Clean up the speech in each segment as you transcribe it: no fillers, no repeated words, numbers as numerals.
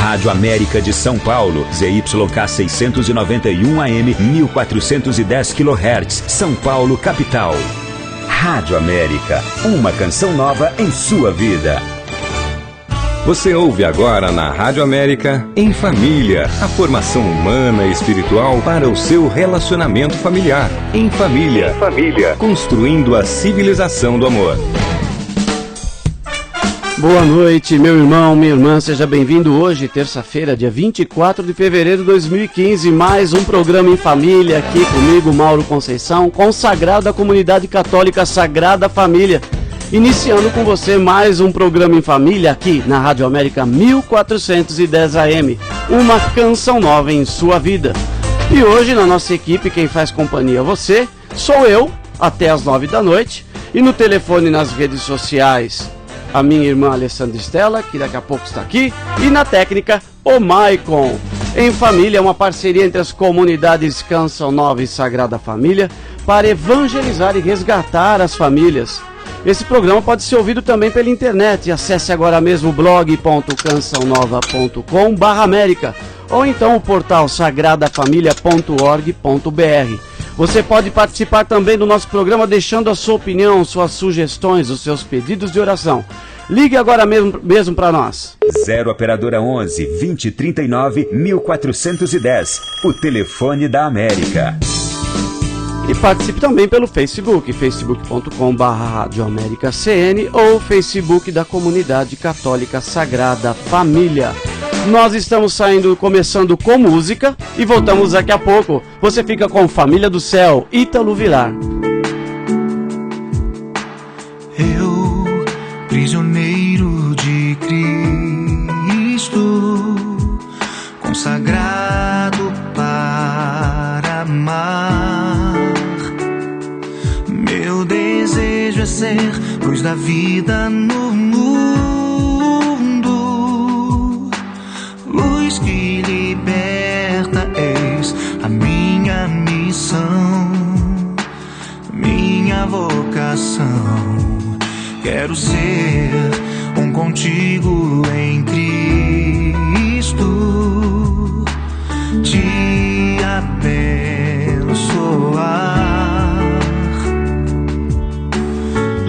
Rádio América de São Paulo, ZYK 691 AM, 1410 kHz, São Paulo, capital. Rádio América, uma canção nova em sua vida. Você ouve agora na Rádio América, Em Família, a formação humana e espiritual para o seu relacionamento familiar. Em Família, construindo a civilização do amor. Boa noite, meu irmão, minha irmã, seja bem-vindo hoje, terça-feira, dia 24 de fevereiro de 2015, mais um programa em família, aqui comigo, Mauro Conceição, consagrado à comunidade católica Sagrada Família. Iniciando com você mais um programa em família aqui na Rádio América 1410 AM, uma canção nova em sua vida. E hoje na nossa equipe quem faz companhia a você sou eu, até as 9 da noite, e no telefone e nas redes sociais a minha irmã Alessandra Estela, que daqui a pouco está aqui, e na técnica o Maicon. Em Família, uma parceria entre as comunidades Canção Nova e Sagrada Família para evangelizar e resgatar as famílias. Esse programa pode ser ouvido também pela internet. Acesse agora mesmo blog.cançãonova.com/América ou então o portal sagradafamilia.org.br. Você pode participar também do nosso programa deixando a sua opinião, suas sugestões, os seus pedidos de oração. Ligue agora mesmo para nós. 0 Operadora 11 2039 1410, o telefone da América. E participe também pelo Facebook, facebook.com/radioamericacn ou Facebook da Comunidade Católica Sagrada Família. Nós estamos começando com música e voltamos daqui a pouco. Você fica com Família do Céu, Ítalo Vilar. Eu, prisioneiro de Cristo, consagrado para amar. Meu desejo é ser luz da vida no mundo, luz que liberta, eis a minha missão, minha vocação. Quero ser um contigo em Cristo, te abençoar.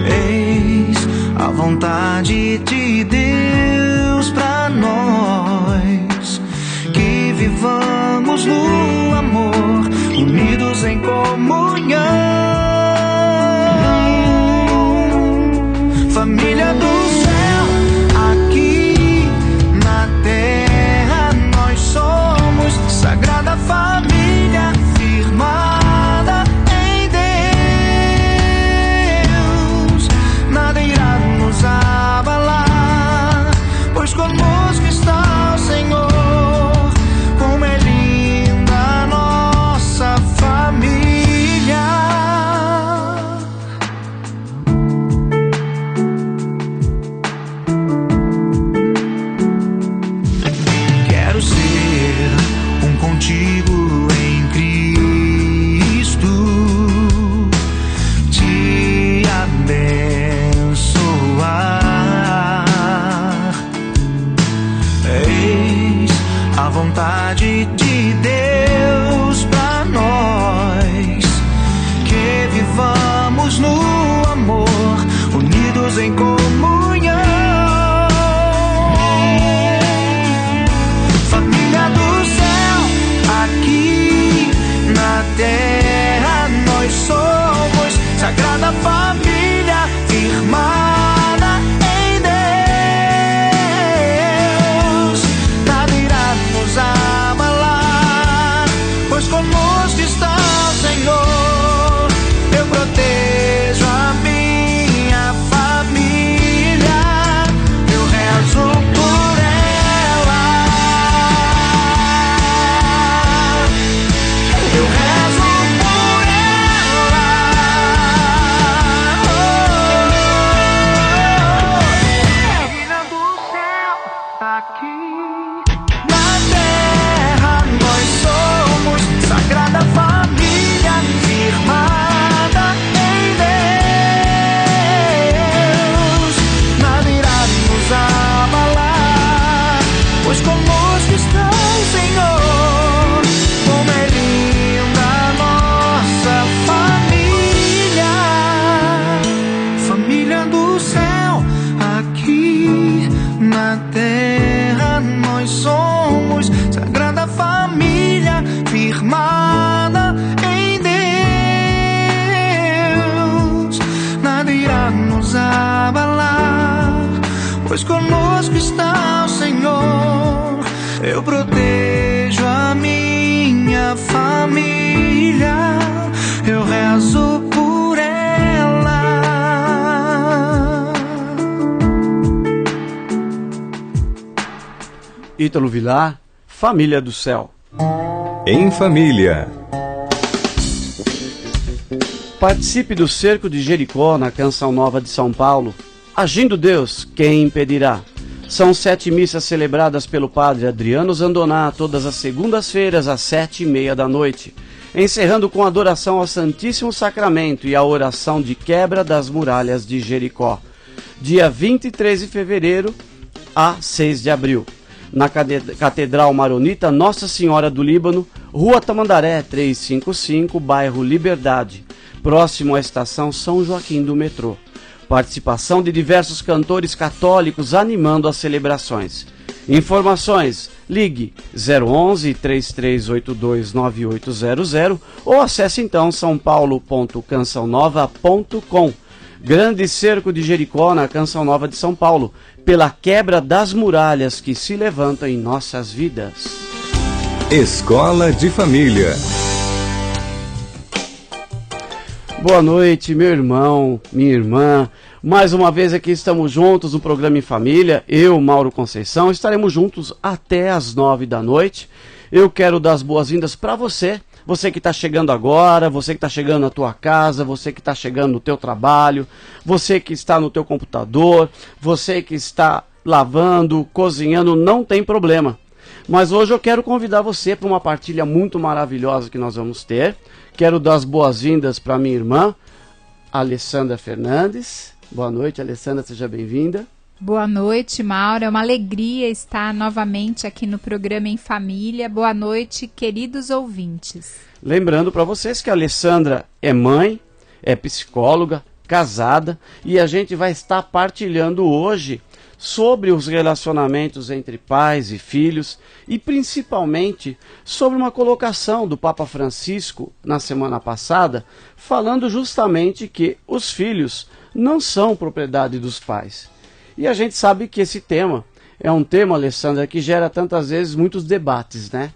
Eis a vontade de Deus pra nós, que vivamos no amor, unidos em comunhão. Família do céu, aqui na terra nós somos Sagrada Família, firmada em Deus. Nada irá nos abalar, pois conosco está o Senhor. Como é linda a nossa família. Quero ser um contigo em Cristo, te abençoar. Eis a vontade de Deus pra nós, que vivamos no amor, unidos em comunhão. Família do céu, aqui na terra nós somos Sagrada Família, firmada em Deus. Nada irá nos abalar, pois conosco está o Senhor. Eu protejo a minha família, eu rezo por ela, eu rezo por ela. Família do céu, aqui na terra nós somos Sagrada Família, firmada em Deus. Nada irá nos abalar, pois conosco conosco está o Senhor. Eu protejo a minha família, eu rezo por ela. Ítalo Vilar, Família do Céu. Em família. Participe do Cerco de Jericó na Canção Nova de São Paulo. Agindo Deus, quem impedirá? São 7 missas celebradas pelo padre Adriano Zandoná todas as segundas-feiras às 7h30 da noite, encerrando com adoração ao Santíssimo Sacramento e a oração de quebra das muralhas de Jericó. Dia 23 de fevereiro a 6 de abril. Na Catedral Maronita Nossa Senhora do Líbano, Rua Tamandaré 355, bairro Liberdade, próximo à estação São Joaquim do metrô. Participação de diversos cantores católicos animando as celebrações. Informações: ligue 011 3382 9800 ou acesse então saopaulo.cançãonova.com. Grande Cerco de Jericó na Canção Nova de São Paulo, pela quebra das muralhas que se levantam em nossas vidas. Escola de Família. Boa noite, meu irmão, minha irmã. Mais uma vez aqui estamos juntos no programa Em Família. Eu, Mauro Conceição, estaremos juntos até as 9 da noite. Eu quero dar as boas-vindas para você. Você que está chegando agora, você que está chegando na tua casa, você que está chegando no teu trabalho, você que está no teu computador, você que está lavando, cozinhando, não tem problema. Mas hoje eu quero convidar você para uma partilha muito maravilhosa que nós vamos ter. Quero dar as boas-vindas para minha irmã, Alessandra Fernandes. Boa noite, Alessandra, seja bem-vinda. Boa noite, Mauro. É uma alegria estar novamente aqui no programa Em Família. Boa noite, queridos ouvintes. Lembrando para vocês que a Alessandra é mãe, é psicóloga, casada, e a gente vai estar partilhando hoje sobre os relacionamentos entre pais e filhos e principalmente sobre uma colocação do Papa Francisco na semana passada, falando justamente que os filhos não são propriedade dos pais. E a gente sabe que esse tema é um tema, Alessandra, que gera tantas vezes muitos debates, né?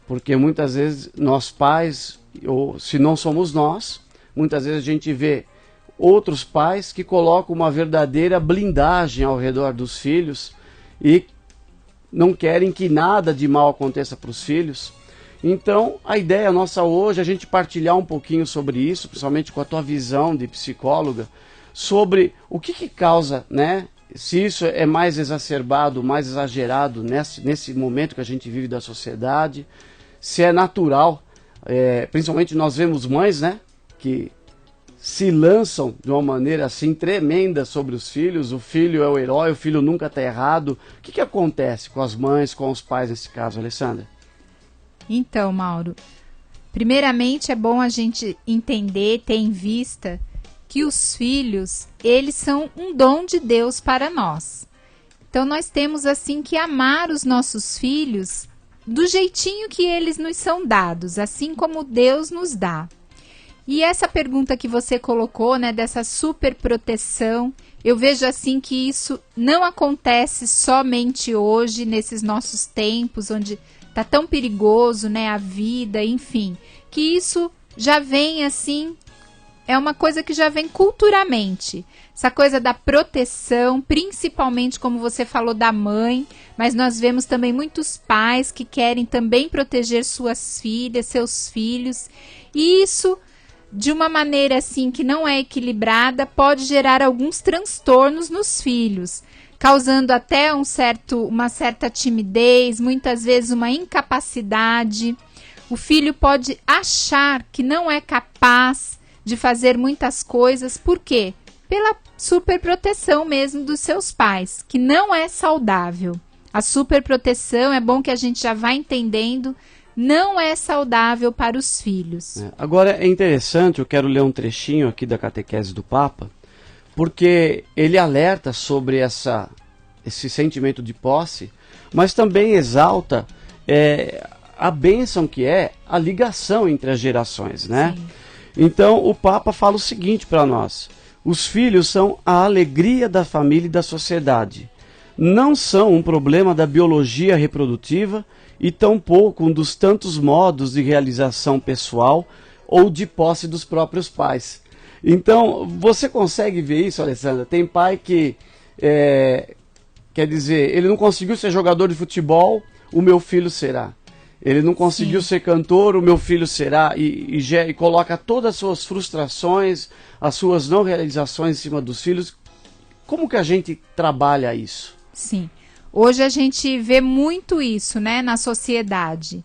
Porque muitas vezes nós pais, ou se não somos nós, muitas vezes a gente vê outros pais que colocam uma verdadeira blindagem ao redor dos filhos e não querem que nada de mal aconteça para os filhos. Então, a ideia nossa hoje é a gente partilhar um pouquinho sobre isso, principalmente com a tua visão de psicóloga, sobre o que causa, né? Se isso é mais exacerbado, mais exagerado nesse momento que a gente vive da sociedade, se é natural, principalmente nós vemos mães, né, que se lançam de uma maneira assim tremenda sobre os filhos, o filho é o herói, o filho nunca está errado. O que acontece com as mães, com os pais nesse caso, Alessandra? Então, Mauro, primeiramente é bom a gente entender, ter em vista que os filhos, eles são um dom de Deus para nós. Então nós temos assim que amar os nossos filhos do jeitinho que eles nos são dados, assim como Deus nos dá. E essa pergunta que você colocou, né, dessa super proteção, eu vejo assim que isso não acontece somente hoje, nesses nossos tempos, onde está tão perigoso, né, a vida, enfim, que isso já vem assim, é uma coisa que já vem culturalmente, essa coisa da proteção, principalmente como você falou da mãe, mas nós vemos também muitos pais que querem também proteger suas filhas, seus filhos, e isso de uma maneira assim que não é equilibrada, pode gerar alguns transtornos nos filhos, causando até uma certa timidez, muitas vezes uma incapacidade. O filho pode achar que não é capaz de fazer muitas coisas, por quê? Pela superproteção mesmo dos seus pais, que não é saudável. A superproteção, é bom que a gente já vá entendendo, não é saudável para os filhos. Agora é interessante, eu quero ler um trechinho aqui da catequese do Papa, porque ele alerta sobre esse sentimento de posse, mas também exalta a bênção que é a ligação entre as gerações, né? Sim. Então o Papa fala o seguinte para nós: os filhos são a alegria da família e da sociedade. não são um problema da biologia reprodutiva e tampouco um dos tantos modos de realização pessoal ou de posse dos próprios pais. Então, você consegue ver isso, Alessandra? Tem pai que, quer dizer, ele não conseguiu ser jogador de futebol, o meu filho será. Ele não conseguiu ser cantor, o meu filho será. E coloca todas as suas frustrações, as suas não realizações em cima dos filhos. Como que a gente trabalha isso? Sim. Hoje a gente vê muito isso, né, na sociedade.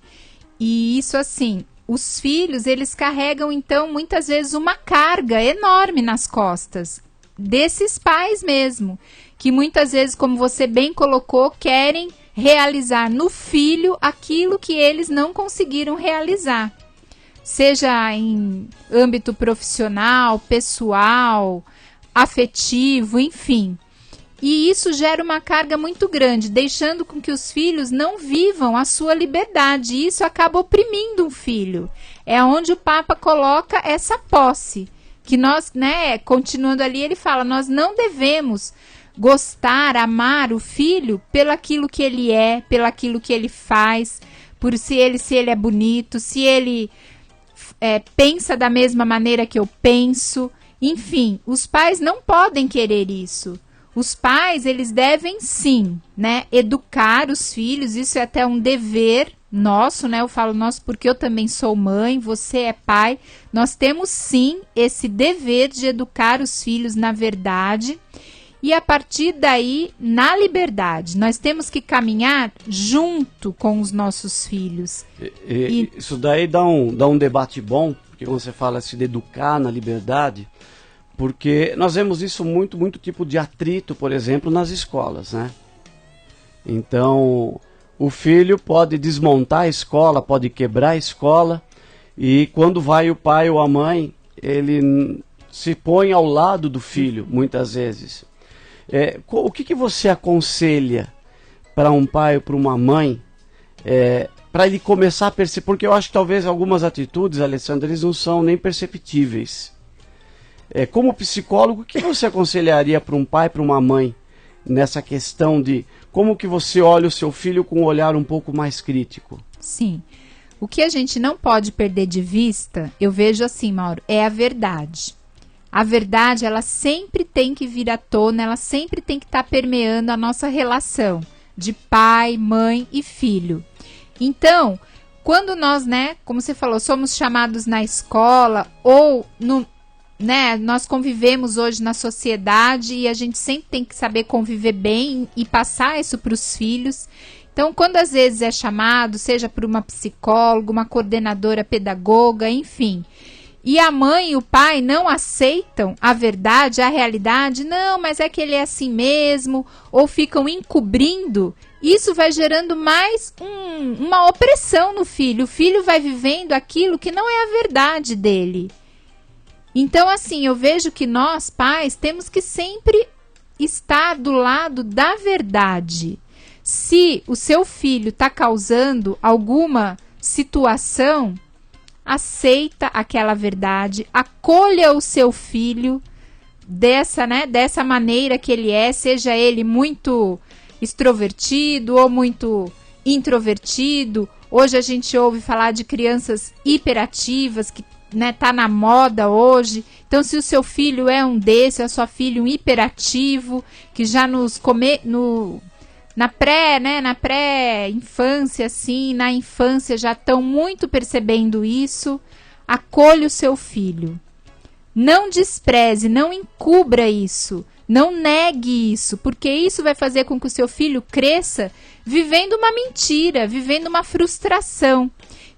E isso, assim, os filhos, eles carregam, então, muitas vezes uma carga enorme nas costas desses pais mesmo, que muitas vezes, como você bem colocou, querem realizar no filho aquilo que eles não conseguiram realizar. Seja em âmbito profissional, pessoal, afetivo, enfim. E isso gera uma carga muito grande, deixando com que os filhos não vivam a sua liberdade. E isso acaba oprimindo um filho. É onde o Papa coloca essa posse. Que nós, né, continuando ali, ele fala, nós não devemos gostar, amar o filho pelaquilo que ele é, pelaquilo que ele faz, por se ele é bonito, se ele pensa da mesma maneira que eu penso. Enfim, os pais não podem querer isso. Os pais, eles devem sim, né, educar os filhos, isso é até um dever nosso, né, eu falo nosso porque eu também sou mãe, você é pai, nós temos sim esse dever de educar os filhos na verdade e a partir daí na liberdade. Nós temos que caminhar junto com os nossos filhos. Isso daí dá um debate bom, porque quando você fala assim de educar na liberdade, porque nós vemos isso muito tipo de atrito, por exemplo, nas escolas, né? Então, o filho pode desmontar a escola, pode quebrar a escola, e quando vai o pai ou a mãe, ele se põe ao lado do filho, muitas vezes. O que você aconselha para um pai ou para uma mãe, para ele começar a perceber? Porque eu acho que talvez algumas atitudes, Alessandra, eles não são nem perceptíveis. Como psicólogo, o que você aconselharia para um pai, para uma mãe, nessa questão de como que você olha o seu filho com um olhar um pouco mais crítico? Sim. O que a gente não pode perder de vista, eu vejo assim, Mauro, é a verdade. A verdade, ela sempre tem que vir à tona, ela sempre tem que estar permeando a nossa relação de pai, mãe e filho. Então, quando nós, né, como você falou, somos chamados na escola ou nós convivemos hoje na sociedade e a gente sempre tem que saber conviver bem e passar isso para os filhos. Então, quando às vezes é chamado, seja por uma psicóloga, uma coordenadora pedagoga, enfim, e a mãe e o pai não aceitam a verdade, a realidade, não, mas é que ele é assim mesmo, ou ficam encobrindo, isso vai gerando mais uma opressão no filho. O filho vai vivendo aquilo que não é a verdade dele. Então, assim, eu vejo que nós, pais, temos que sempre estar do lado da verdade. Se o seu filho está causando alguma situação, aceita aquela verdade, acolha o seu filho dessa maneira que ele é, seja ele muito extrovertido ou muito introvertido. Hoje a gente ouve falar de crianças hiperativas que tá na moda hoje. Então, se o seu filho é um desses, a sua filha um hiperativo, que já na pré-infância, assim, na infância já estão muito percebendo isso, acolha o seu filho. Não despreze, não encubra isso, não negue isso, porque isso vai fazer com que o seu filho cresça vivendo uma mentira, vivendo uma frustração.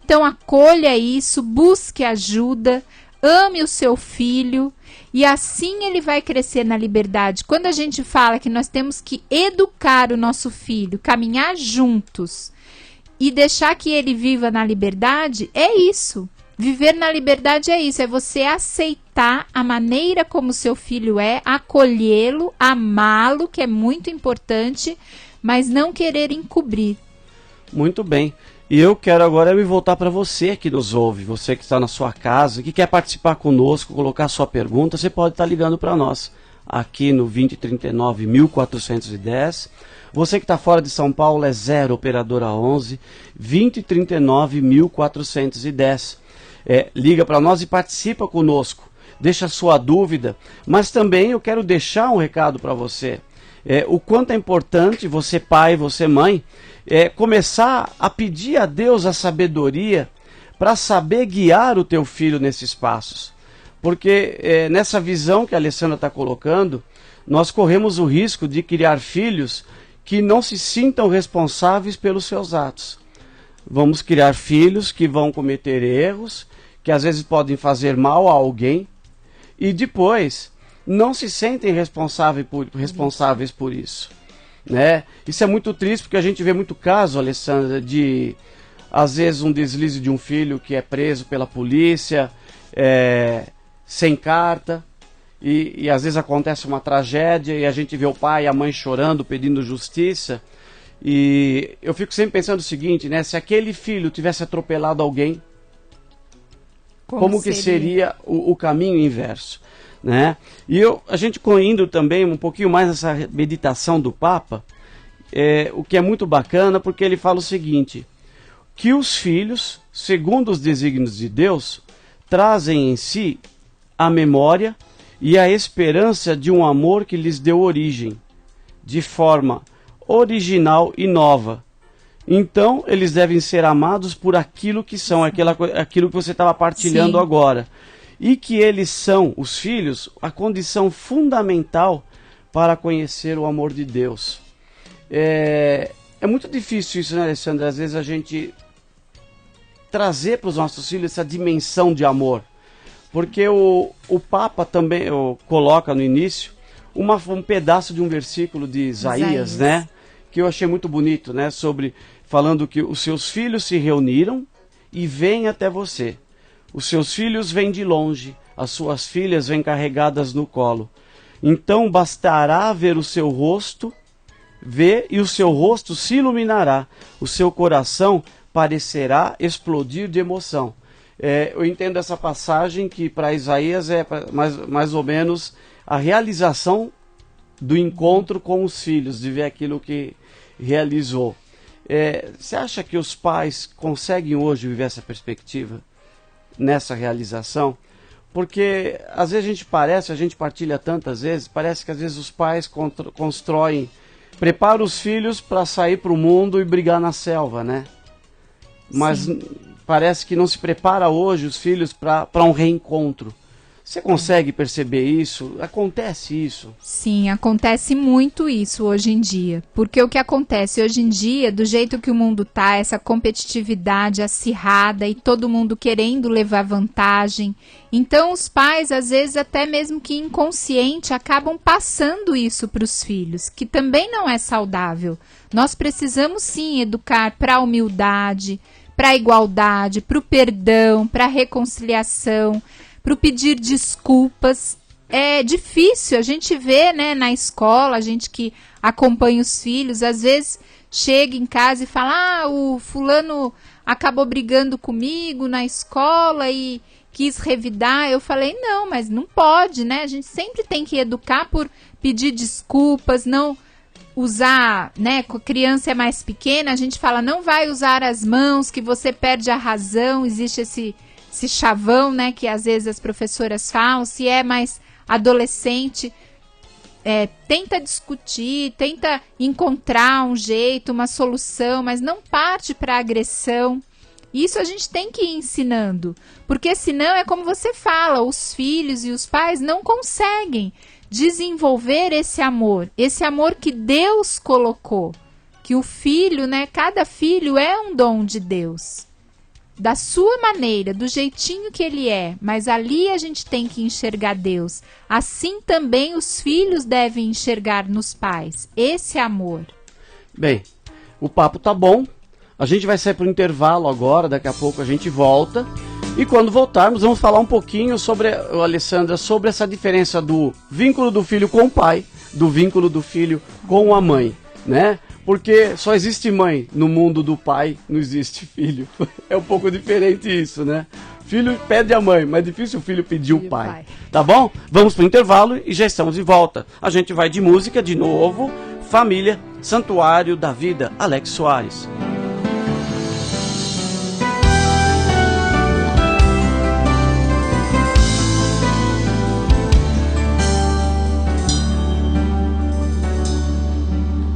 Então, acolha isso, busque ajuda, ame o seu filho e assim ele vai crescer na liberdade. Quando a gente fala que nós temos que educar o nosso filho, caminhar juntos e deixar que ele viva na liberdade, é isso. Viver na liberdade é isso, é você aceitar a maneira como seu filho é, acolhê-lo, amá-lo, que é muito importante, mas não querer encobrir. Muito bem. E eu quero agora me voltar para você que nos ouve, você que está na sua casa, que quer participar conosco, colocar sua pergunta, você pode estar ligando para nós aqui no 2039 1410 Você que está fora de São Paulo é 0 operadora 11 2039 1410. Liga para nós e participa conosco. Deixa a sua dúvida, mas também eu quero deixar um recado para você. O quanto é importante você pai, você mãe, começar a pedir a Deus a sabedoria para saber guiar o teu filho nesses passos. Porque nessa visão que a Alessandra está colocando, nós corremos o risco de criar filhos que não se sintam responsáveis pelos seus atos. Vamos criar filhos que vão cometer erros, que às vezes podem fazer mal a alguém, e depois não se sentem responsáveis por isso. Né? Isso é muito triste, porque a gente vê muito caso, Alessandra, de às vezes um deslize de um filho que é preso pela polícia, sem carta, e às vezes acontece uma tragédia e a gente vê o pai e a mãe chorando, pedindo justiça. E eu fico sempre pensando o seguinte, né? Se aquele filho tivesse atropelado alguém, como que seria o caminho inverso? Né? E a gente indo também um pouquinho mais nessa meditação do Papa, o que é muito bacana, porque ele fala o seguinte, que os filhos, segundo os desígnios de Deus, trazem em si a memória e a esperança de um amor que lhes deu origem, de forma original e nova. Então, eles devem ser amados por aquilo que são, aquilo que você estava partilhando Sim. agora. E que eles são, os filhos, a condição fundamental para conhecer o amor de Deus. É muito difícil isso, né, Alessandra? Às vezes a gente trazer para os nossos filhos essa dimensão de amor. Porque o Papa também coloca no início um pedaço de um versículo de Isaías, né? Que eu achei muito bonito, né? Falando que os seus filhos se reuniram e vêm até você. Os seus filhos vêm de longe, as suas filhas vêm carregadas no colo. Então bastará ver o seu rosto, e o seu rosto se iluminará, o seu coração parecerá explodir de emoção. Eu entendo essa passagem que para Isaías é mais ou menos a realização do encontro com os filhos, de ver aquilo que realizou. Você acha que os pais conseguem hoje viver essa perspectiva, nessa realização? Porque às vezes a gente partilha tantas vezes, parece que às vezes os pais preparam os filhos para sair para o mundo e brigar na selva, né? Mas Sim. parece que não se prepara hoje os filhos para um reencontro. Você consegue perceber isso? Acontece isso? Sim, acontece muito isso hoje em dia. Porque o que acontece hoje em dia, do jeito que o mundo tá, essa competitividade acirrada e todo mundo querendo levar vantagem. Então os pais, às vezes até mesmo que inconsciente, acabam passando isso para os filhos, que também não é saudável. Nós precisamos sim educar para a humildade, para a igualdade, para o perdão, para a reconciliação, para o pedir desculpas. É difícil, a gente vê, né, na escola, a gente que acompanha os filhos, às vezes chega em casa e fala, o fulano acabou brigando comigo na escola e quis revidar. Eu falei, não, mas não pode, né, a gente sempre tem que educar por pedir desculpas, não usar, né, quando a criança é mais pequena, a gente fala, não vai usar as mãos que você perde a razão, existe esse chavão, né, que às vezes as professoras falam. Se é mais adolescente, tenta discutir, tenta encontrar um jeito, uma solução, mas não parte para agressão. Isso a gente tem que ir ensinando, porque senão é como você fala, os filhos e os pais não conseguem desenvolver esse amor que Deus colocou, que o filho, né, cada filho é um dom de Deus. Da sua maneira, do jeitinho que ele é, mas ali a gente tem que enxergar Deus. Assim também os filhos devem enxergar nos pais esse amor. Bem, o papo tá bom, a gente vai sair para o intervalo agora, daqui a pouco a gente volta. E quando voltarmos, vamos falar um pouquinho Alessandra, sobre essa diferença do vínculo do filho com o pai, do vínculo do filho com a mãe, né? Porque só existe mãe no mundo do pai, não existe filho. É um pouco diferente isso, né? Filho pede a mãe, mas é difícil o filho pedir o pai. Tá bom? Vamos pro intervalo e já estamos de volta. A gente vai de música de novo, família Santuário da Vida, Alex Soares.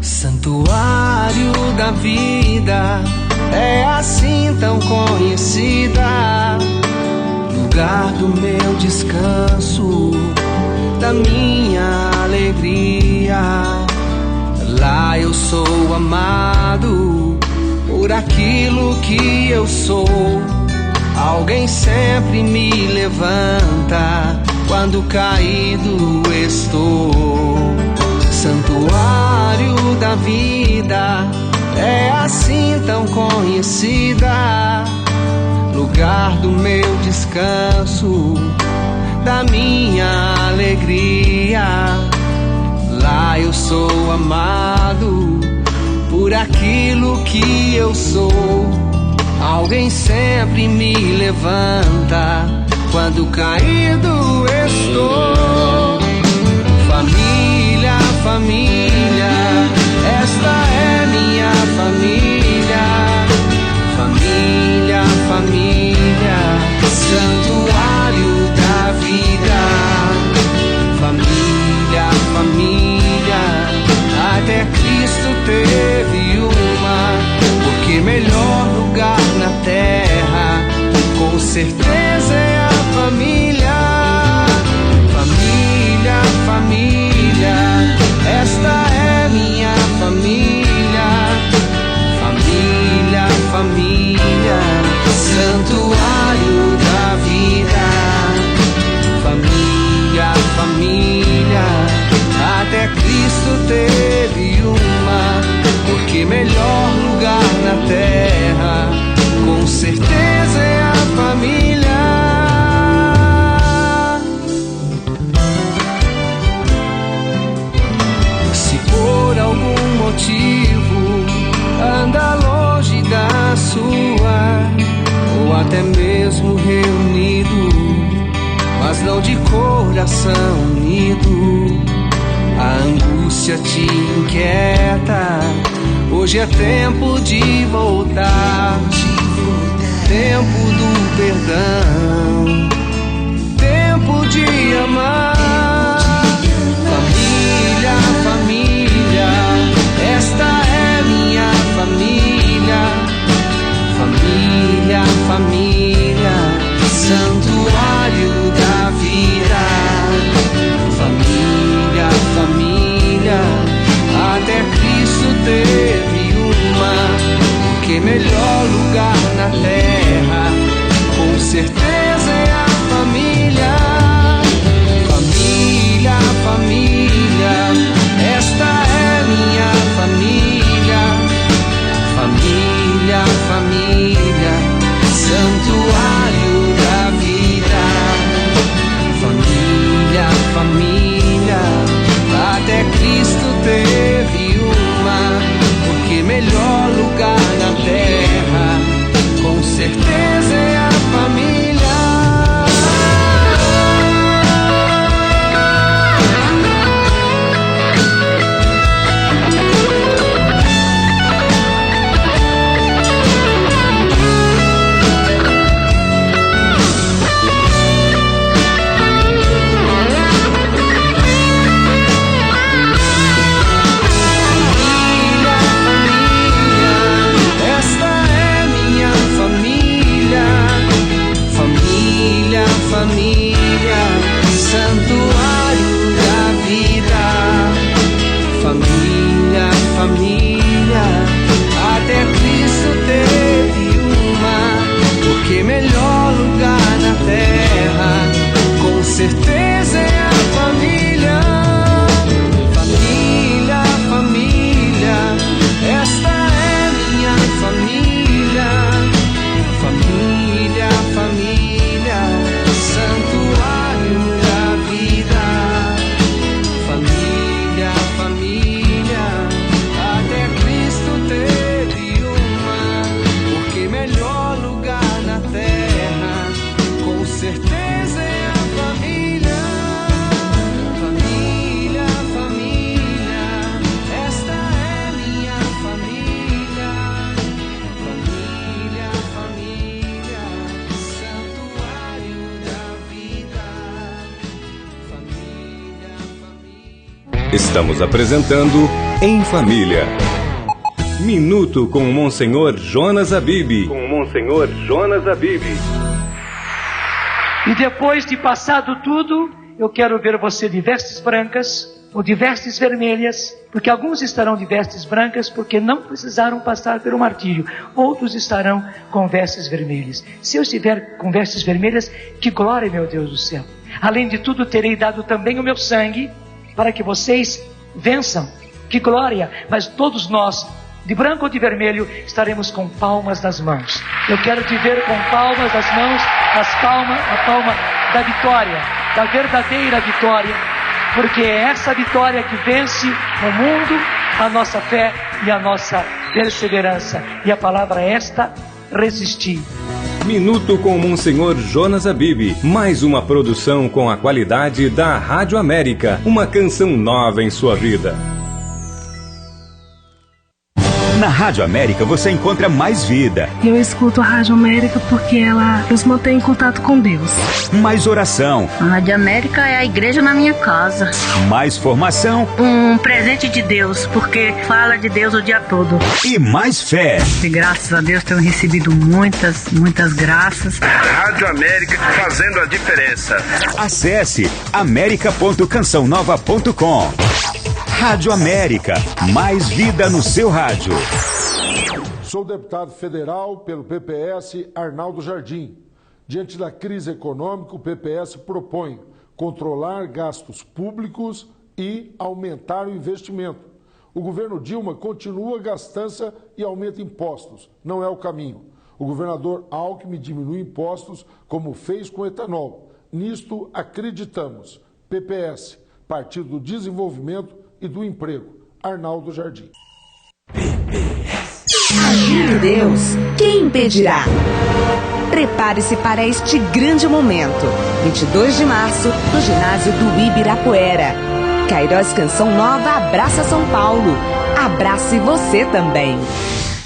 Santuário da Vida é assim tão conhecida, lugar do meu descanso, da minha alegria. Lá eu sou amado por aquilo que eu sou. Alguém sempre me levanta quando caído estou. Santuário da Vida é assim tão conhecida, lugar do meu descanso, da minha alegria. Lá eu sou amado por aquilo que eu sou. Alguém sempre me levanta quando caído estou. Família, família, esta é minha família. Família, família, santuário da vida. Família, família, até Cristo teve uma, porque melhor lugar na terra, com certeza é a família. Família, família, esta é minha família. Família, família, santuário da vida. Família, família, até Cristo teve uma, porque melhor lugar na terra, com certeza é a família. Se por algum motivo anda longe da sua, ou até mesmo reunido, mas não de coração unido, a angústia te inquieta. Hoje é tempo de voltar, tempo do perdão, tempo de amar. Família, família, esta é minha família. Família, família, santuário da vida. Família, família, até Cristo teve uma, porque melhor lugar na terra, com certeza é a família. Estamos apresentando Em Família. Minuto com o Monsenhor Jonas Abib. E depois de passado tudo, eu quero ver você de vestes brancas ou de vestes vermelhas, porque alguns estarão de vestes brancas porque não precisaram passar pelo martírio, outros estarão com vestes vermelhas. Se eu estiver com vestes vermelhas, que glória, meu Deus do céu! Além de tudo, terei dado também o meu sangue para que vocês vençam. Que glória! Mas todos nós, de branco ou de vermelho, estaremos com palmas nas mãos. Eu quero te ver com palmas nas mãos, a palma da vitória, da verdadeira vitória, porque é essa vitória que vence o mundo, a nossa fé e a nossa perseverança. E a palavra é esta: resistir. Minuto com o Monsenhor Jonas Abib. Mais uma produção com a qualidade da Rádio América. Uma canção nova em sua vida. Na Rádio América você encontra mais vida. Eu escuto a Rádio América porque ela nos mantém em contato com Deus. Mais oração. A Rádio América é a igreja na minha casa. Mais formação. Um presente de Deus, porque fala de Deus o dia todo. E mais fé. E graças a Deus tenho recebido muitas graças. Rádio América fazendo a diferença. Acesse america.cançãonova.com. Rádio América, mais vida no seu rádio. Sou deputado federal pelo PPS Arnaldo Jardim. Diante da crise econômica, o PPS propõe controlar gastos públicos e aumentar o investimento. O governo Dilma continua gastança e aumenta impostos. Não é o caminho. O governador Alckmin diminui impostos, como fez com o etanol. Nisto acreditamos. PPS, Partido do Desenvolvimento e do Emprego. Arnaldo Jardim. Agindo Deus, quem impedirá? Prepare-se para este grande momento. 22 de março, no ginásio do Ibirapuera. Cairós Canção Nova abraça São Paulo. Abrace você também.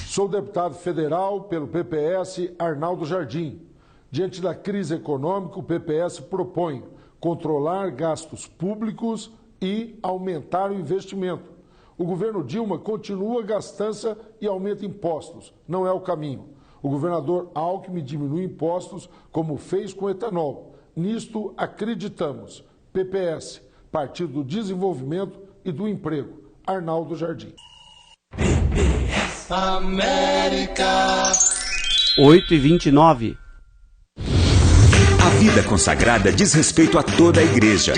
Sou deputado federal pelo PPS Arnaldo Jardim. Diante da crise econômica, o PPS propõe controlar gastos públicos e aumentar o investimento. O governo Dilma continua gastança e aumenta impostos. Não é o caminho. O governador Alckmin diminui impostos, como fez com o etanol. Nisto acreditamos. PPS, Partido do Desenvolvimento e do Emprego. Arnaldo Jardim. PPS América. 8h29. A vida consagrada diz respeito a toda a igreja.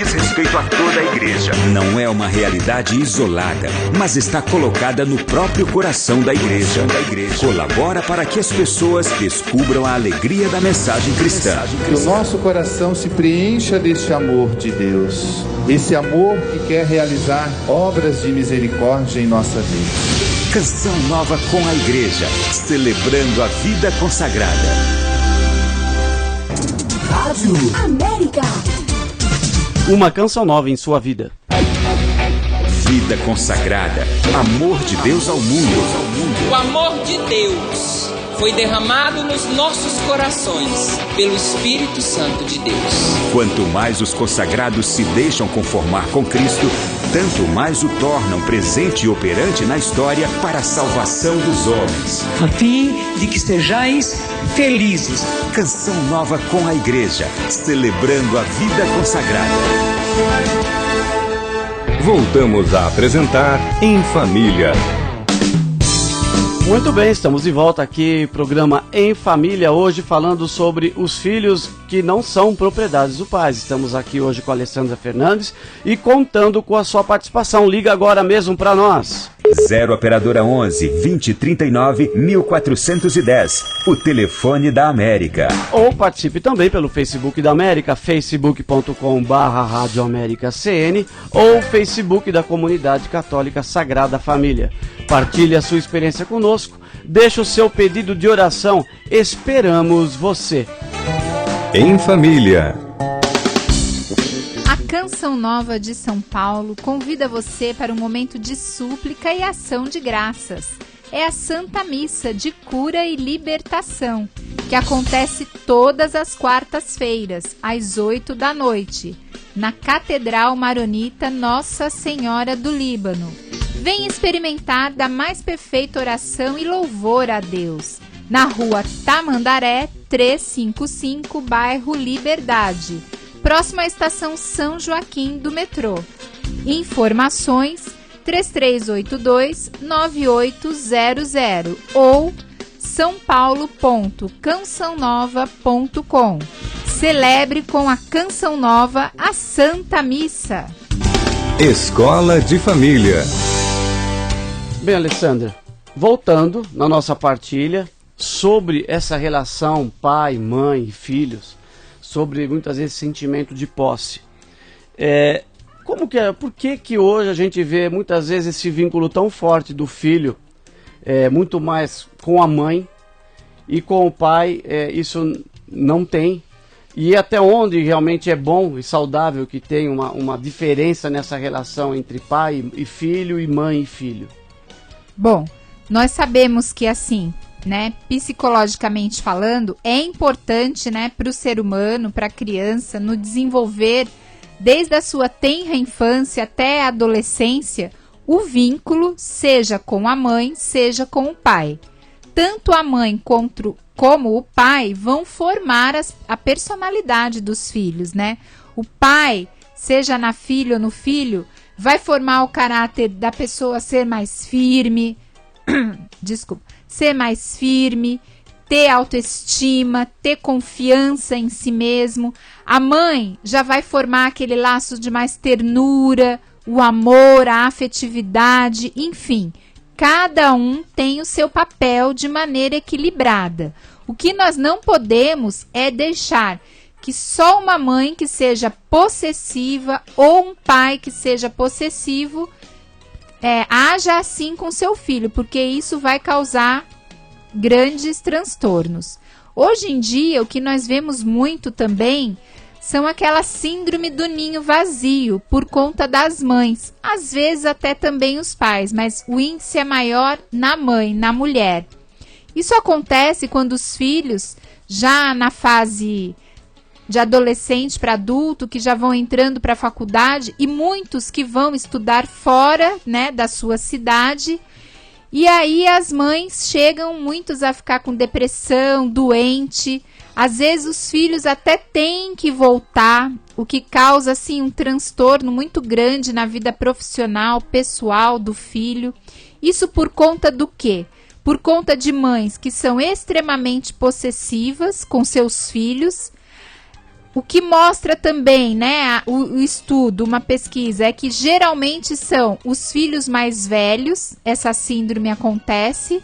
Não é uma realidade isolada, mas está colocada no próprio coração da igreja. Colabora para que as pessoas descubram a alegria da mensagem cristã. Que o nosso coração se preencha deste amor de Deus. Esse amor que quer realizar obras de misericórdia em nossa vida. Canção nova com a igreja, celebrando a vida consagrada. Rádio América. Uma canção nova em sua vida. Vida consagrada. Amor de Deus ao mundo. O amor de Deus foi derramado nos nossos corações pelo Espírito Santo de Deus. Quanto mais os consagrados se deixam conformar com Cristo, tanto mais o tornam presente e operante na história para a salvação dos homens. A fim de que sejais felizes. Canção nova com a igreja, celebrando a vida consagrada. Voltamos a apresentar Em Família. Muito bem, estamos de volta aqui, programa Em Família, hoje falando sobre os filhos que não são propriedades do pai. Estamos aqui hoje com a Alessandra Fernandes e contando com a sua participação. Liga agora mesmo para nós. 0 operadora 11 2039 1410, o telefone da América. Ou participe também pelo Facebook da América, facebook.com/radioamericacn ou Facebook da Comunidade Católica Sagrada Família. Partilhe a sua experiência conosco, deixe o seu pedido de oração, esperamos você. Em Família. A Canção Nova de São Paulo convida você para um momento de súplica e ação de graças. É a Santa Missa de Cura e Libertação, que acontece todas as quartas-feiras, às 8 da noite, na Catedral Maronita Nossa Senhora do Líbano. Venha experimentar da mais perfeita oração e louvor a Deus. Na rua Tamandaré, 355, bairro Liberdade, próximo à estação São Joaquim do metrô. Informações 3382-9800 ou saopaulo.cançãonova.com. Celebre com a Canção Nova a Santa Missa. Escola de Família. Bem, Alessandra, voltando na nossa partilha sobre essa relação pai, mãe e filhos, sobre muitas vezes sentimento de posse. Por que hoje a gente vê muitas vezes esse vínculo tão forte do filho, muito mais com a mãe, e com o pai isso não tem? E até onde realmente é bom e saudável que tenha uma diferença nessa relação entre pai e filho e mãe e filho? Bom, nós sabemos que assim, né, psicologicamente falando, é importante, né, para o ser humano, para a criança, no desenvolver, desde a sua tenra infância até a adolescência, o vínculo, seja com a mãe, seja com o pai. Tanto a mãe como o pai vão formar a personalidade dos filhos, né? O pai, seja na filha ou no filho, vai formar o caráter da pessoa ser mais firme, ser mais firme, ter autoestima, ter confiança em si mesmo. A mãe já vai formar aquele laço de mais ternura, o amor, a afetividade, enfim. Cada um tem o seu papel de maneira equilibrada. O que nós não podemos é deixar que só uma mãe que seja possessiva ou um pai que seja possessivo haja assim com seu filho, porque isso vai causar grandes transtornos. Hoje em dia, o que nós vemos muito também são aquela síndrome do ninho vazio por conta das mães, às vezes até também os pais, mas o índice é maior na mãe, na mulher. Isso acontece quando os filhos, já na fase de adolescente para adulto, que já vão entrando para a faculdade, e muitos que vão estudar fora, né, da sua cidade, e aí as mães chegam muitos a ficar com depressão, doente. Às vezes os filhos até têm que voltar, o que causa assim um transtorno muito grande na vida profissional, pessoal do filho. Isso por conta do quê? Por conta de mães que são extremamente possessivas com seus filhos. O que mostra também, né, o estudo, uma pesquisa, é que geralmente são os filhos mais velhos, essa síndrome acontece,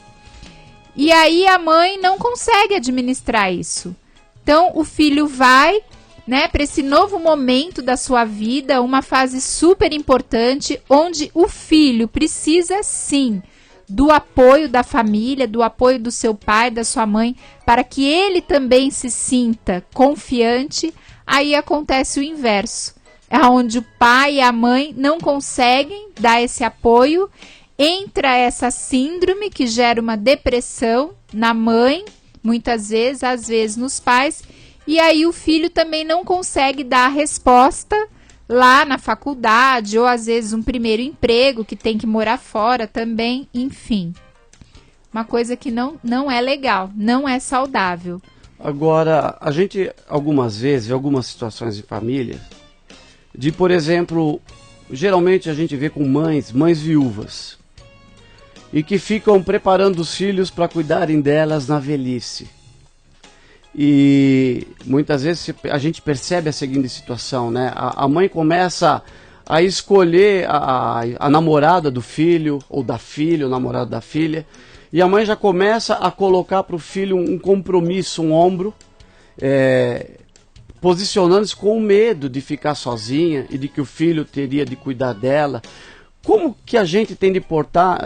e aí a mãe não consegue administrar isso. Então o filho vai, né, para esse novo momento da sua vida, uma fase super importante, onde o filho precisa sim do apoio da família, do apoio do seu pai, da sua mãe, para que ele também se sinta confiante. Aí acontece o inverso, é onde o pai e a mãe não conseguem dar esse apoio, entra essa síndrome que gera uma depressão na mãe, muitas vezes, às vezes nos pais, e aí o filho também não consegue dar a resposta lá na faculdade, ou às vezes um primeiro emprego, que tem que morar fora também, enfim. Uma coisa que não é legal, não é saudável. Agora, a gente algumas vezes, em algumas situações de família, por exemplo, geralmente a gente vê com mães viúvas, e que ficam preparando os filhos para cuidarem delas na velhice. E muitas vezes a gente percebe a seguinte situação, né? A mãe começa a escolher a namorada do filho, ou da filha, o namorado da filha, e a mãe já começa a colocar para o filho um compromisso, um ombro, posicionando-se com medo de ficar sozinha e de que o filho teria de cuidar dela. Como que a gente tem de portar,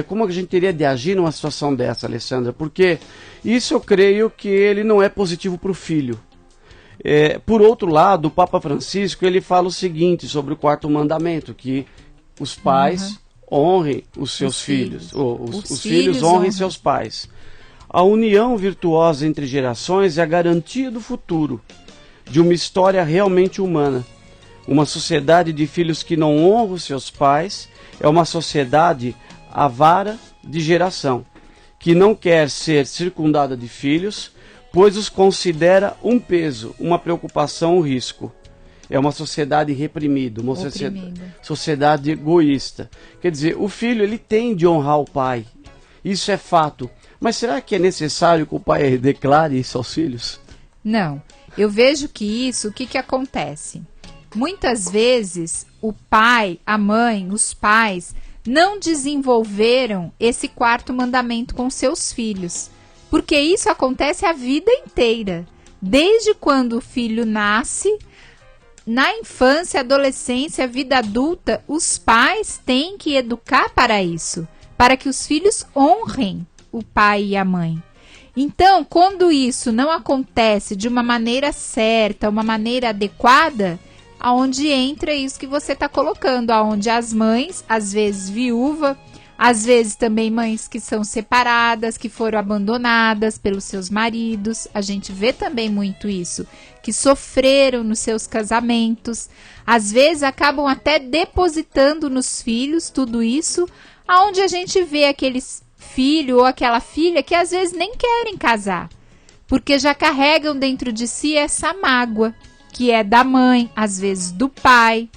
como a gente teria de agir numa situação dessa, Alessandra? Porque isso eu creio que ele não é positivo para o filho. Por outro lado, o Papa Francisco ele fala o seguinte sobre o 4º mandamento, que os pais honrem os seus filhos, os filhos honrem seus pais. A união virtuosa entre gerações é a garantia do futuro. de uma história realmente humana. Uma sociedade de filhos que não honram seus pais é uma sociedade avara de geração, que não quer ser circundada de filhos, pois os considera um peso, uma preocupação, um risco. É uma sociedade reprimida, uma sociedade egoísta. Quer dizer, o filho ele tem de honrar o pai, isso é fato. Mas será que é necessário que o pai declare isso aos filhos? Não, eu vejo que isso, o que acontece? Muitas vezes o pai, a mãe, os pais não desenvolveram esse quarto mandamento com seus filhos, porque isso acontece a vida inteira, desde quando o filho nasce, na infância, adolescência, vida adulta, os pais têm que educar para isso, para que os filhos honrem o pai e a mãe. Então, quando isso não acontece de uma maneira certa, uma maneira adequada, aonde entra isso que você está colocando, aonde as mães, às vezes viúva, às vezes também mães que são separadas, que foram abandonadas pelos seus maridos, a gente vê também muito isso, que sofreram nos seus casamentos, às vezes acabam até depositando nos filhos tudo isso, aonde a gente vê aquele filho ou aquela filha que às vezes nem querem casar, porque já carregam dentro de si essa mágoa, que é da mãe, às vezes do pai.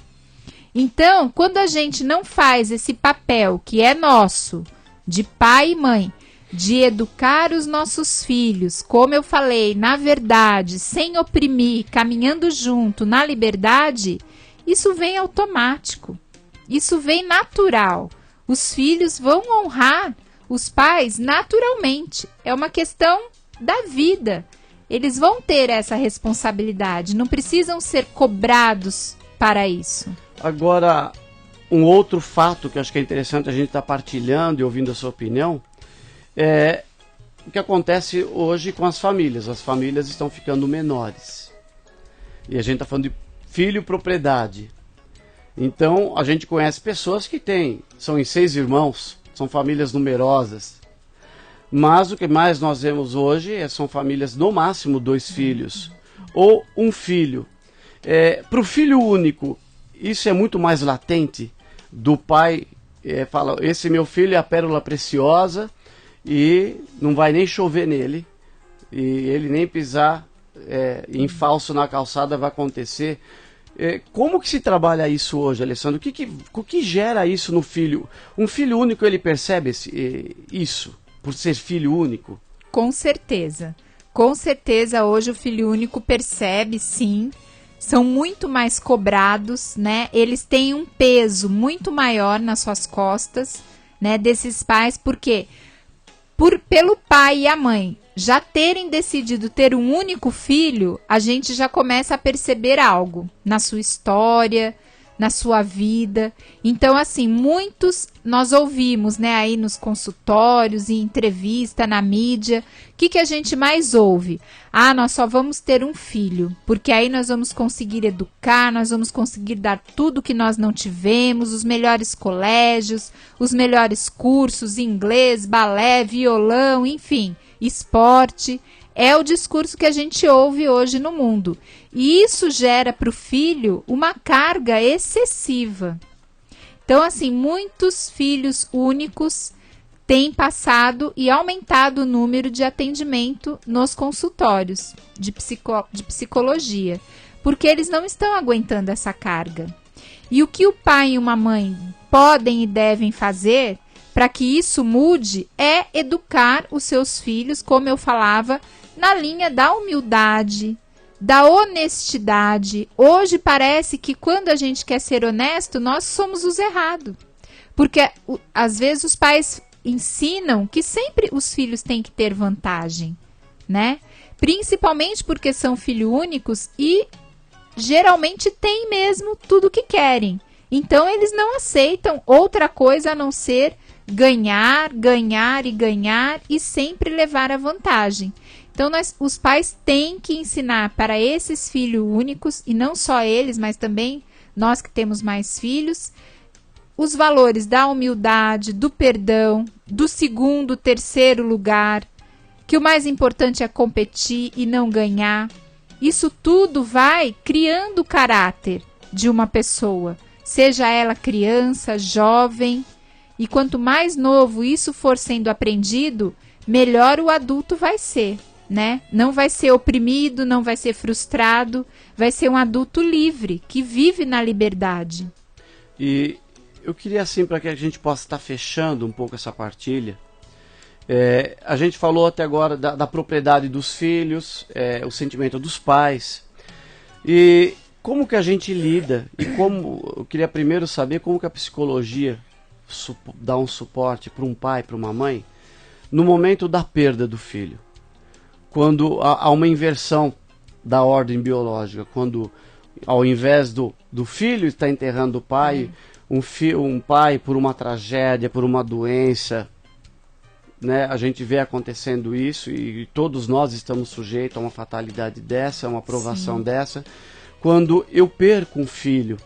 Então, quando a gente não faz esse papel que é nosso, de pai e mãe, de educar os nossos filhos, como eu falei, na verdade, sem oprimir, caminhando junto, na liberdade, isso vem automático, isso vem natural. Os filhos vão honrar os pais naturalmente, é uma questão da vida. Eles vão ter essa responsabilidade, não precisam ser cobrados para isso. Agora, um outro fato que eu acho que é interessante a gente estar partilhando e ouvindo a sua opinião, é o que acontece hoje com as famílias. As famílias estão ficando menores. E a gente está falando de filho-propriedade. Então, a gente conhece pessoas que são em 6 irmãos, são famílias numerosas. Mas o que mais nós vemos hoje são famílias, no máximo, 2 filhos. Ou um filho. Para o filho único, isso é muito mais latente do pai. Fala, esse meu filho é a pérola preciosa e não vai nem chover nele. E ele nem pisar em falso na calçada vai acontecer. Como que se trabalha isso hoje, Alessandro? O que gera isso no filho? Um filho único, ele percebe isso? Por ser filho único? Com certeza. Com certeza hoje o filho único percebe, sim. São muito mais cobrados, né? Eles têm um peso muito maior nas suas costas, né? Desses pais, porque pelo pai e a mãe já terem decidido ter um único filho, a gente já começa a perceber algo na sua história, na sua vida. Então, assim, muitos nós ouvimos, né, aí nos consultórios, em entrevista, na mídia. O que a gente mais ouve? Ah, nós só vamos ter um filho, porque aí nós vamos conseguir educar, nós vamos conseguir dar tudo que nós não tivemos, os melhores colégios, os melhores cursos, inglês, balé, violão, enfim, esporte. É o discurso que a gente ouve hoje no mundo. E isso gera para o filho uma carga excessiva. Então, assim, muitos filhos únicos têm passado e aumentado o número de atendimento nos consultórios de psicologia, porque eles não estão aguentando essa carga. E o que o pai e uma mãe podem e devem fazer para que isso mude é educar os seus filhos, como eu falava, na linha da humildade, da honestidade. Hoje parece que quando a gente quer ser honesto, nós somos os errados. Porque às vezes os pais ensinam que sempre os filhos têm que ter vantagem, né? Principalmente porque são filhos únicos e geralmente têm mesmo tudo o que querem. Então eles não aceitam outra coisa a não ser ganhar, ganhar e ganhar e sempre levar a vantagem. Então, os pais têm que ensinar para esses filhos únicos, e não só eles, mas também nós que temos mais filhos, os valores da humildade, do perdão, do segundo, terceiro lugar, que o mais importante é competir e não ganhar, Isso tudo vai criando o caráter de uma pessoa, seja ela criança, jovem, e quanto mais novo isso for sendo aprendido, melhor o adulto vai ser, né? Não vai ser oprimido, não vai ser frustrado, vai ser um adulto livre, que vive na liberdade. E eu queria, assim, para que a gente possa estar fechando um pouco essa partilha, a gente falou até agora da propriedade dos filhos, o sentimento dos pais, e como que a gente lida, e como, eu queria primeiro saber como que a psicologia dá um suporte para um pai, para uma mãe, no momento da perda do filho. Quando há uma inversão da ordem biológica, quando ao invés do filho estar enterrando o pai, um pai por uma tragédia, por uma doença, né, a gente vê acontecendo isso e todos nós estamos sujeitos a uma fatalidade dessa, a uma provação dessa. Quando eu perco um filho,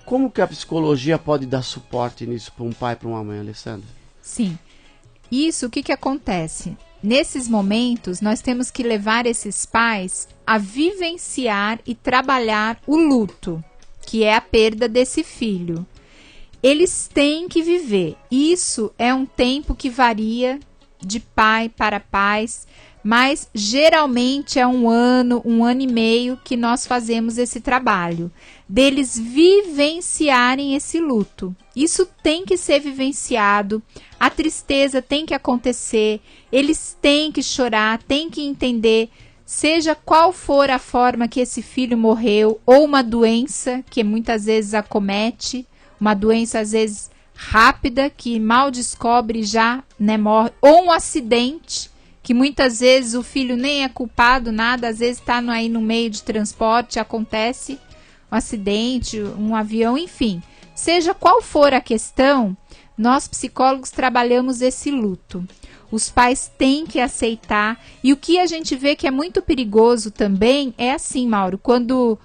como que a psicologia pode dar suporte nisso para um pai e para uma mãe, Alessandra? Sim. Isso, o que acontece? Nesses momentos, nós temos que levar esses pais a vivenciar e trabalhar o luto, que é a perda desse filho. Eles têm que viver. Isso é um tempo que varia de pai para pais, mas geralmente é um ano e meio que nós fazemos esse trabalho, deles vivenciarem esse luto. Isso tem que ser vivenciado, a tristeza tem que acontecer, eles têm que chorar, têm que entender, seja qual for a forma que esse filho morreu, ou uma doença que muitas vezes acomete, uma doença às vezes rápida, que mal descobre já, né, morre, ou um acidente, que muitas vezes o filho nem é culpado, nada, às vezes está aí no meio de transporte, acontece um acidente, um avião, enfim. Seja qual for a questão, nós psicólogos trabalhamos esse luto. Os pais têm que aceitar, e o que a gente vê que é muito perigoso também é assim, Mauro, quando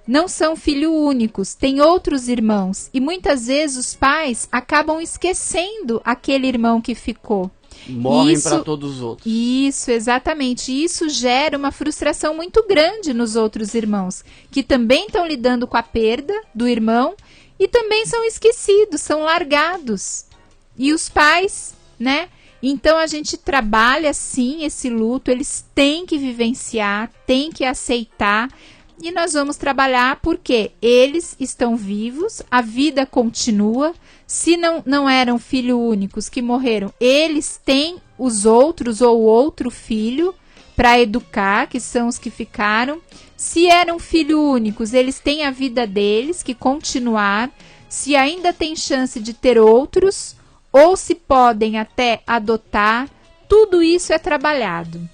não são filhos únicos, tem outros irmãos, e muitas vezes os pais acabam esquecendo aquele irmão que ficou. Morrem para todos os outros. Isso, exatamente. Isso gera uma frustração muito grande nos outros irmãos, que também estão lidando com a perda do irmão e também são esquecidos, são largados. E os pais, né? Então a gente trabalha sim esse luto, eles têm que vivenciar, têm que aceitar. E nós vamos trabalhar porque eles estão vivos, a vida continua. Se não eram filhos únicos que morreram, eles têm os outros ou outro filho para educar, que são os que ficaram. Se eram filhos únicos, eles têm a vida deles que continuar. Se ainda tem chance de ter outros, ou se podem até adotar, tudo isso é trabalhado.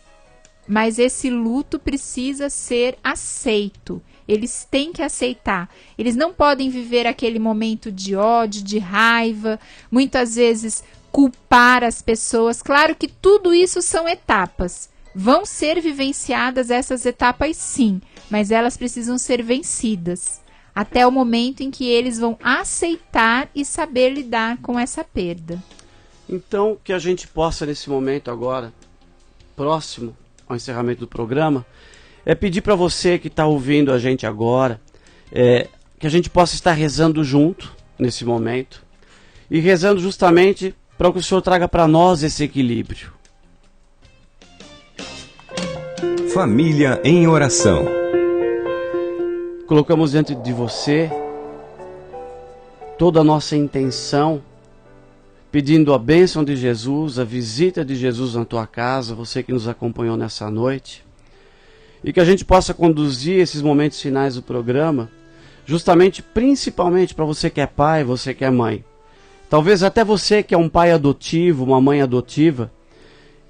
Mas esse luto precisa ser aceito. Eles têm que aceitar. Eles não podem viver aquele momento de ódio, de raiva, muitas vezes culpar as pessoas. Claro que tudo isso são etapas. Vão ser vivenciadas essas etapas sim, mas elas precisam ser vencidas. Até o momento em que eles vão aceitar e saber lidar com essa perda. Então, que a gente possa nesse momento agora, próximo ao encerramento do programa, é pedir para você que está ouvindo a gente agora, que a gente possa estar rezando junto nesse momento, e rezando justamente para que o Senhor traga para nós esse equilíbrio. Família em oração. Colocamos diante de você toda a nossa intenção, pedindo a bênção de Jesus, a visita de Jesus na tua casa, você que nos acompanhou nessa noite, e que a gente possa conduzir esses momentos finais do programa, justamente, principalmente para você que é pai, você que é mãe. Talvez até você que é um pai adotivo, uma mãe adotiva,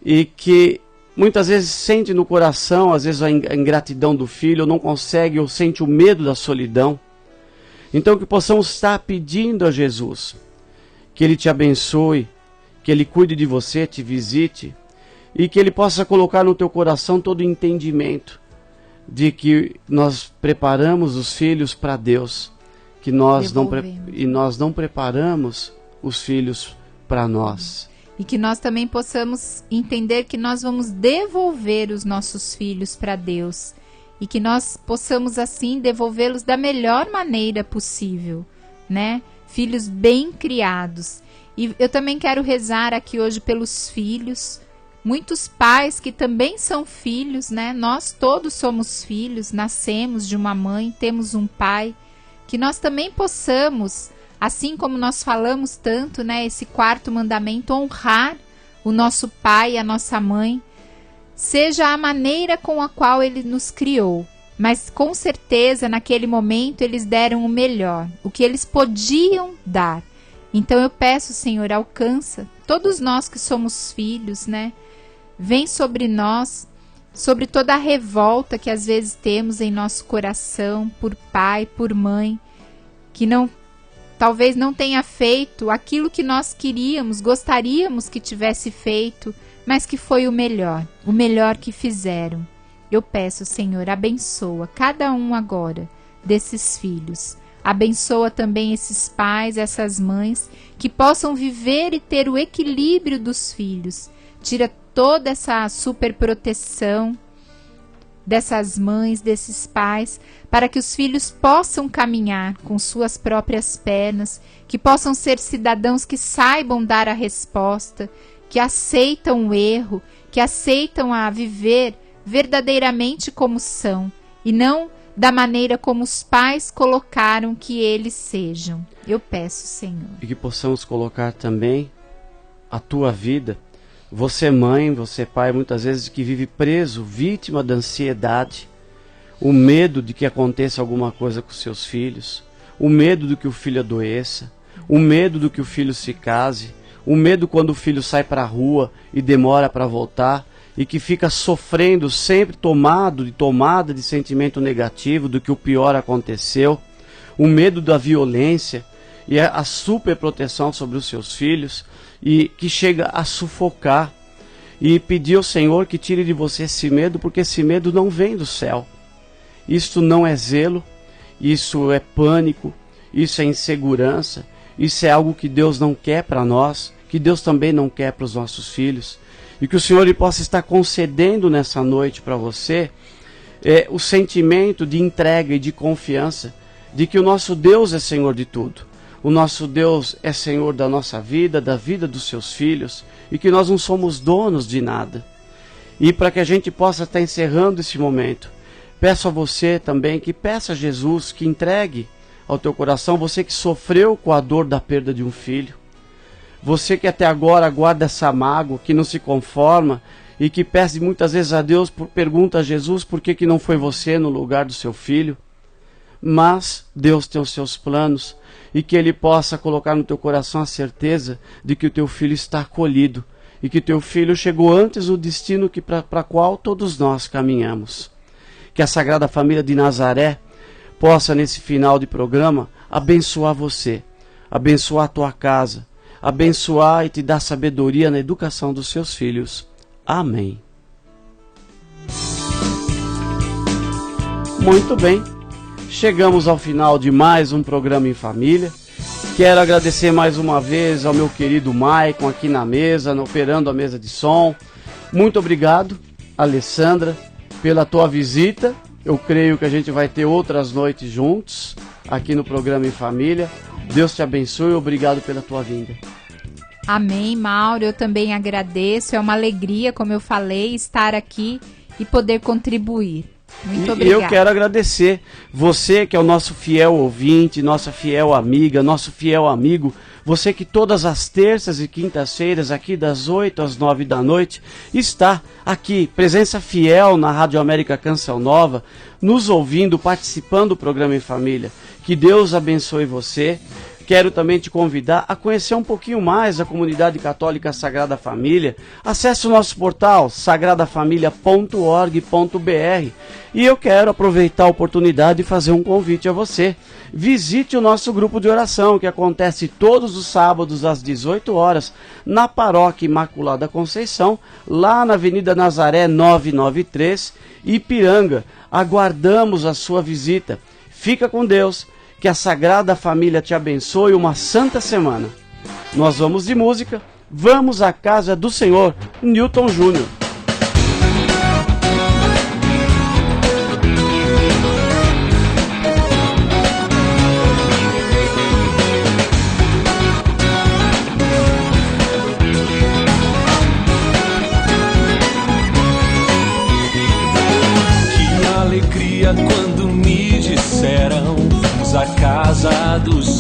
e que muitas vezes sente no coração, às vezes a ingratidão do filho, ou não consegue, ou sente o medo da solidão. Então que possamos estar pedindo a Jesus que Ele te abençoe, que Ele cuide de você, te visite, e que Ele possa colocar no teu coração todo o entendimento de que nós preparamos os filhos para Deus, que nós não preparamos os filhos para nós. E que nós também possamos entender que nós vamos devolver os nossos filhos para Deus. e que nós possamos assim devolvê-los da melhor maneira possível, né? Filhos bem criados. E eu também quero rezar aqui hoje pelos filhos, muitos pais que também são filhos, né? Nós todos somos filhos, nascemos de uma mãe, temos um pai, que nós também possamos, assim como nós falamos tanto, né? Esse 4º mandamento, honrar o nosso pai e a nossa mãe, seja a maneira com a qual ele nos criou. Mas com certeza naquele momento eles deram o melhor, o que eles podiam dar. Então eu peço, Senhor, alcança todos nós que somos filhos, né? Vem sobre nós, sobre toda a revolta que às vezes temos em nosso coração por pai, por mãe, que talvez não tenha feito aquilo que nós queríamos, gostaríamos que tivesse feito, mas que foi o melhor que fizeram. Eu peço, Senhor, abençoa cada um agora desses filhos. Abençoa também esses pais, essas mães, que possam viver e ter o equilíbrio dos filhos. Tira toda essa superproteção dessas mães, desses pais, para que os filhos possam caminhar com suas próprias pernas, que possam ser cidadãos que saibam dar a resposta, que aceitam o erro, que aceitam a viver verdadeiramente como são, e não da maneira como os pais colocaram que eles sejam. Eu peço, Senhor. E que possamos colocar também a tua vida. Você mãe, você pai, muitas vezes que vive preso, vítima da ansiedade, o medo de que aconteça alguma coisa com seus filhos, o medo de que o filho adoeça, o medo de que o filho se case, o medo quando o filho sai para a rua e demora para voltar, e que fica sofrendo, sempre tomada de sentimento negativo, do que o pior aconteceu, o medo da violência e a superproteção sobre os seus filhos, e que chega a sufocar, e pedir ao Senhor que tire de você esse medo, porque esse medo não vem do céu. Isto não é zelo, isso é pânico, isso é insegurança, isso é algo que Deus não quer para nós, que Deus também não quer para os nossos filhos. E que o Senhor ele possa estar concedendo nessa noite para você o sentimento de entrega e de confiança de que o nosso Deus é Senhor de tudo. O nosso Deus é Senhor da nossa vida, da vida dos seus filhos, e que nós não somos donos de nada. E para que a gente possa estar encerrando esse momento, peço a você também que peça a Jesus que entregue ao teu coração, você que sofreu com a dor da perda de um filho, você que até agora guarda essa mágoa, que não se conforma e que pede muitas vezes a Deus, pergunta a Jesus por que não foi você no lugar do seu filho. Mas Deus tem os seus planos e que Ele possa colocar no teu coração a certeza de que o teu filho está acolhido e que o teu filho chegou antes do destino para qual todos nós caminhamos. Que a Sagrada Família de Nazaré possa nesse final de programa abençoar você, abençoar a tua casa, abençoar e te dar sabedoria na educação dos seus filhos. Amém. Muito bem, chegamos ao final de mais um programa em família. Quero agradecer mais uma vez ao meu querido Maicon aqui na mesa, operando a mesa de som. Muito obrigado, Alessandra, pela tua visita. Eu creio que a gente vai ter outras noites juntos aqui no programa em família. Deus te abençoe e obrigado pela tua vinda. Amém, Mauro. Eu também agradeço. É uma alegria, como eu falei, estar aqui e poder contribuir. Muito obrigada. E eu quero agradecer você que é o nosso fiel ouvinte, nossa fiel amiga, nosso fiel amigo. Você que todas as terças e quintas-feiras, aqui das 8 às 9 da noite, está aqui, presença fiel na Rádio América Canção Nova, nos ouvindo, participando do programa em família. Que Deus abençoe você. Quero também te convidar a conhecer um pouquinho mais a comunidade católica Sagrada Família. Acesse o nosso portal sagradafamilia.org.br e eu quero aproveitar a oportunidade e fazer um convite a você. Visite o nosso grupo de oração que acontece todos os sábados às 18 horas na Paróquia Imaculada Conceição, lá na Avenida Nazaré 993, Ipiranga. Aguardamos a sua visita. Fica com Deus. Que a Sagrada Família te abençoe, uma santa semana. Nós vamos de música, vamos à casa do Senhor, Newton Júnior.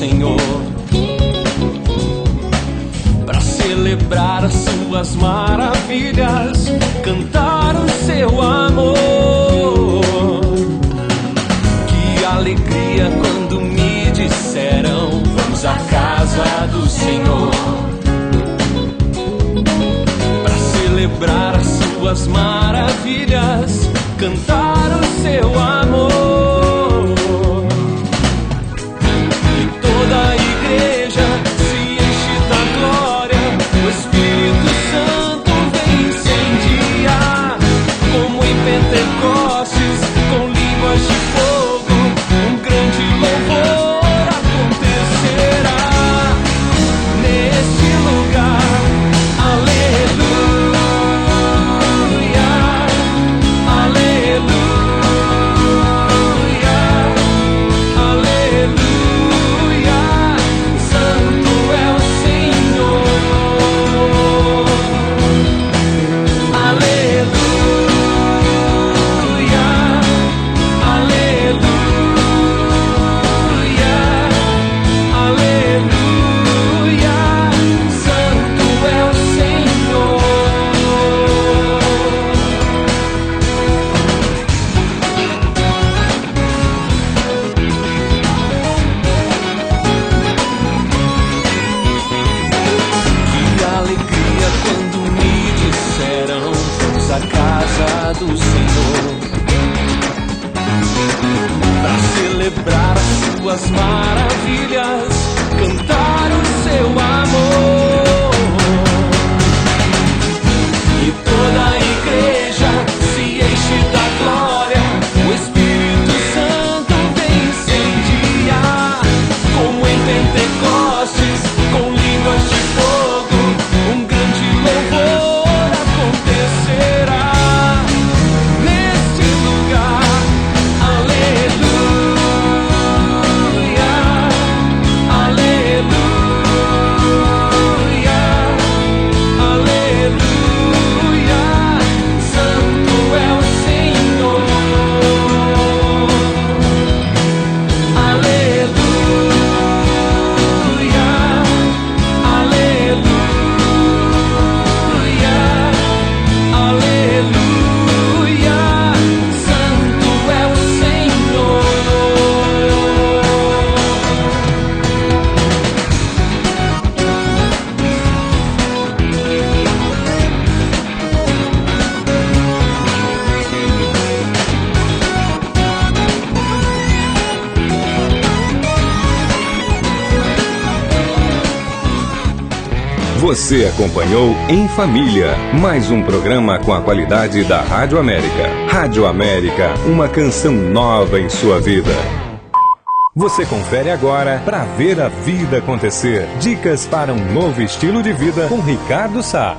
Senhor, para celebrar as suas maravilhas, cantar o seu amor. Que alegria quando me disseram: vamos à casa do Senhor, para celebrar as suas maravilhas, cantar o seu amor. E toda a igreja se enche da glória, o Espírito Santo vem incendiar, como em Pentecostes, com línguas de fogo, um grande louvor acontecerá neste lugar. Aleluia, aleluia, aleluia, santo é o Senhor. Aleluia, aleluia, aleluia, santo é o Senhor. Que alegria quando me disseram: vamos à casa do Senhor, para celebrar as suas maravilhas, cantar o seu amor. E toda a igreja se enche da glória, o Espírito Santo vem incendiar, como em Pentecostes, com línguas de fogo, um grande louvor acontecerá neste lugar. Aleluia, aleluia, aleluia, santo é o Senhor. Aleluia, aleluia, aleluia, santo é o Senhor. Você acompanhou Em Família, mais um programa com a qualidade da Rádio América. Rádio América, uma canção nova em sua vida. Você confere agora Pra Ver a Vida Acontecer. Dicas para um novo estilo de vida com Ricardo Sá.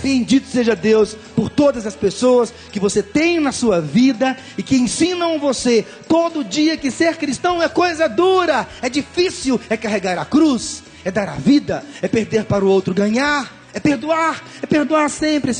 Bendito seja Deus por todas as pessoas que você tem na sua vida e que ensinam você todo dia que ser cristão é coisa dura, é difícil, é carregar a cruz, é dar a vida, é perder para o outro ganhar, é perdoar sempre.